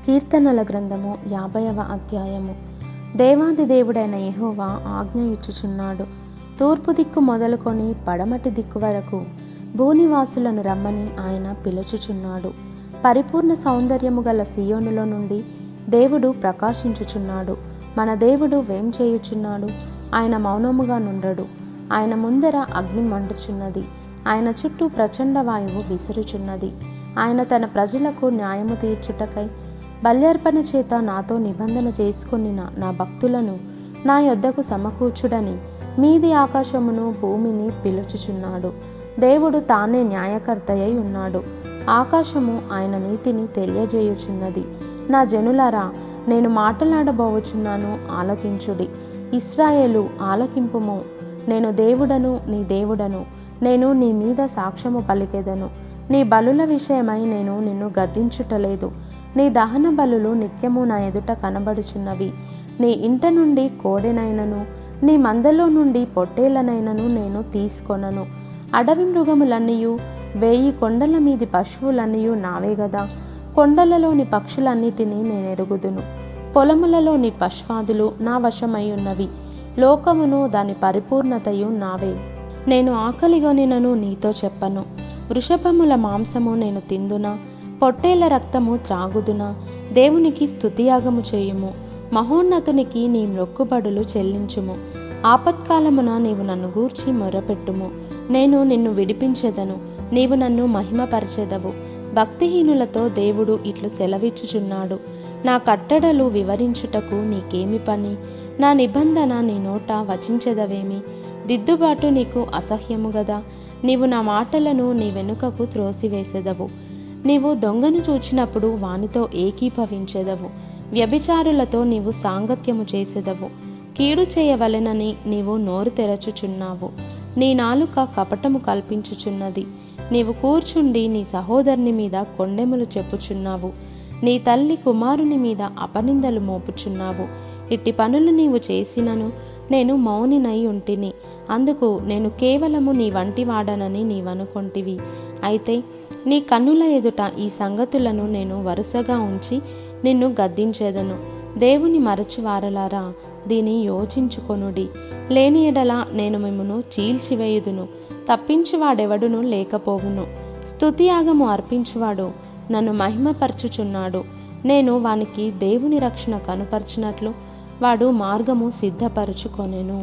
కీర్తనల గ్రంథము 50వ అధ్యాయము. దేవాది దేవుడైన యెహోవా ఆజ్ఞ ఇచ్చుచున్నాడు. తూర్పు దిక్కు మొదలుకొని పడమటి దిక్కు వరకు భూనివాసులను రమ్మని ఆయన పిలుచుచున్నాడు. పరిపూర్ణ సౌందర్యము గల సియోనులో నుండి దేవుడు ప్రకాశించుచున్నాడు. మన దేవుడు వేం చేయుచున్నాడు? ఆయన మౌనముగా నుండడు. ఆయన ముందర అగ్ని మండుచున్నది. ఆయన చుట్టూ ప్రచండ వాయువు విసురుచున్నది. ఆయన తన ప్రజలకు న్యాయము తీర్చుటకై బల్యర్పణ చేత నాతో నిబంధన చేసుకొనిన నా భక్తులను నా యొద్దకు సమకూర్చుడని మీది ఆకాశమును భూమిని పిలుచుచున్నాడు. దేవుడు తానే న్యాయకర్తయై ఉన్నాడు. ఆకాశము ఆయన నీతిని తెలియజేయుచున్నది. నా జనులారా, నేను మాట్లాడబోచున్నాను, ఆలకించుడి. ఇశ్రాయేలు, ఆలకింపుము. నేను దేవుడను, నీ దేవుడను. నేను నీ మీద సాక్ష్యము పలికెదను. నీ బలుల విషయమై నేను నిన్ను గద్దించుటలేదు. నీ దహన బలులు నిత్యము నా ఎదుట కనబడుచున్నవి. నీ ఇంట నుండి కోడెనైనను నీ మందలో నుండి పొట్టేలనైనను నేను తీసుకొనను. అడవి మృగములన్నీయు 1000 కొండల మీది పశువులన్నీయు నావే గదా. కొండలలోని పక్షులన్నిటినీ నేనెరుగుదును. పొలములలోని పశ్వాదులు నా వశమై ఉన్నవి. లోకమును దాని పరిపూర్ణతయు నావే. నేను ఆకలిగొనినను నీతో చెప్పను. వృషభముల మాంసము నేను తిందునా? పొట్టేళ్ల రక్తము త్రాగుదునా? దేవునికి స్తుతియాగము చేయుము. మహోన్నతునికి నీ మొక్కుబడులు చెల్లించుము. ఆపత్కాలమున నీవు నన్ను గూర్చి మొరపెట్టుము. నేను నిన్ను విడిపించెదను. నీవు నన్ను మహిమపరచెదవు. భక్తిహీనులతో దేవుడు ఇట్లు సెలవిచ్చుచున్నాడు. నా కట్టడలు వివరించుటకు నీకేమి పని? నా నిబంధన నీ నోట వచించెదవేమి? దిద్దుబాటు నీకు అసహ్యము గదా. నీవు నా మాటలను నీ వెనుకకు త్రోసివేసెదవు. నీవు దొంగను చూచినప్పుడు వానితో ఏకీభవించెదవు. వ్యభిచారులతో నీవు సాంగత్యము చేసెదవు. కీడు చేయవలెనని నీవు నోరు తెరచుచున్నావు. నీ నాలుక కపటము కల్పించుచున్నది. నీవు కూర్చుండి నీ సహోదరుని మీద కొండెములు చెప్పుచున్నావు. నీ తల్లి కుమారుని మీద అపనిందలు మోపుచున్నావు. ఇట్టి పనులు నీవు చేసినను నేను మౌనినై ఉంటిని. అందుకు నేను కేవలము నీ వంటి వాడనని నీవనుకొంటివి. అయితే నీ కన్నుల ఎదుట ఈ సంగతులను నేను వరుసగా ఉంచి నిన్ను గద్దించెదను. దేవుని మరచివారలారా, దీని యోచించుకొనుడి. లేని ఎడల నేను మిమ్మును చీల్చివేయుదును. తప్పించువాడెవడును లేకపోవును. స్తుతియాగము అర్పించువాడు నన్ను మహిమపరచుచున్నాడు. నేను వానికి దేవుని రక్షణ కనుపరచినట్లు వాడు మార్గము సిద్ధపరచుకొనెను.